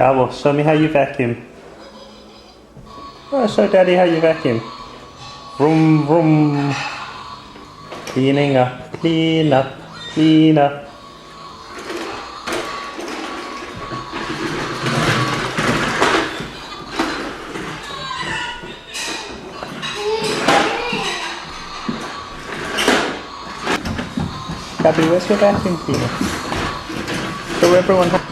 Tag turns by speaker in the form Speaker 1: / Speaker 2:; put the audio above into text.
Speaker 1: Gabo, show me how you vacuum. Oh, show Daddy how you vacuum. Vroom, vroom. Cleaning up, clean up, clean up. Gabby, where's your vacuum cleaner? Show everyone how